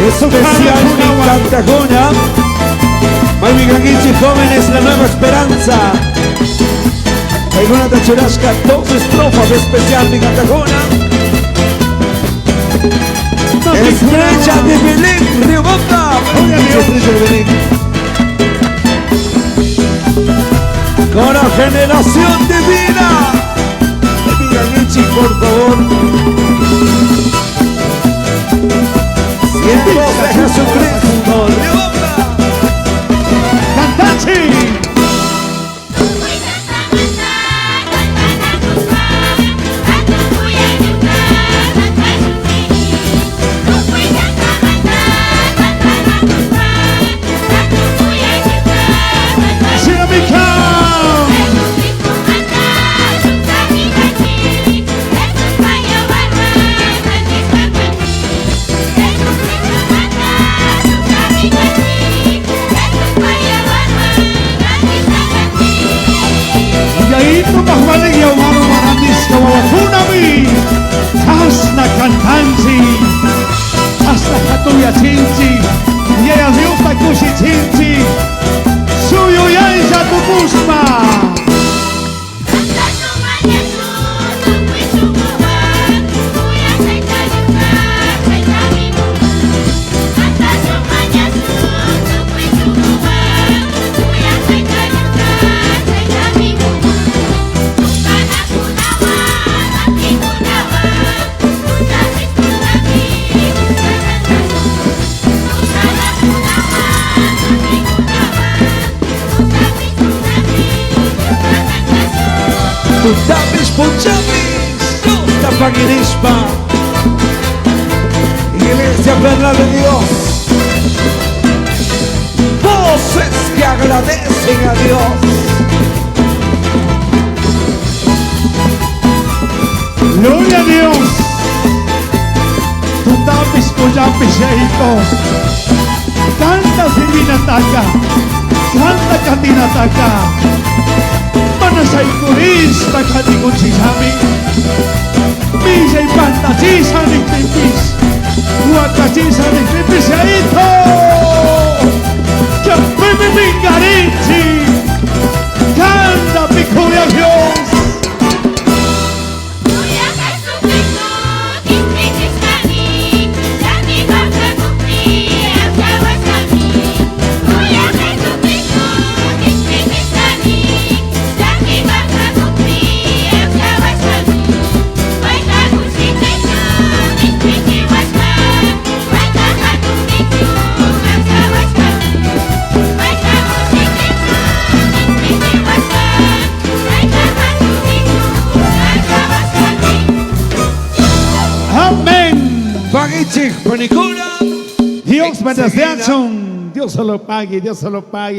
especial en Cantacona. Maivigangichi Jóvenes, la nueva esperanza. Alguna tachurasca, dos estrofas especial en Cantacona. Estrella de Belén, Río Boca. Estrella de Belén. Con la generación divina. Maivigangichi, por favor. Siervos de Jesucristo, Río Boca. ¡Cantachi! Mahmalig yaw maro maramis kawawakunami Kasna kantansi Kasna katuya chinchi Yaya Dios na kushi chinchi Suyo yay sa tukusma Tutamis, Punjamis, Costa Paquirispa, Iglesia Perla de Dios, voces que agradecen a Dios. Gloria a Dios. Tutamis, Punjamis, Eito. Canta Divina Taka. Canta Katina Taka. Manasay kurista katikun sisami Misay pantasisa ni pipis Huacasisa ni pipis Eito. Chapipi Pingarinchi. Canta Picuria Dios. Pagichik, Panicura. Dios me desea. Dios se lo pague, Dios se lo pague.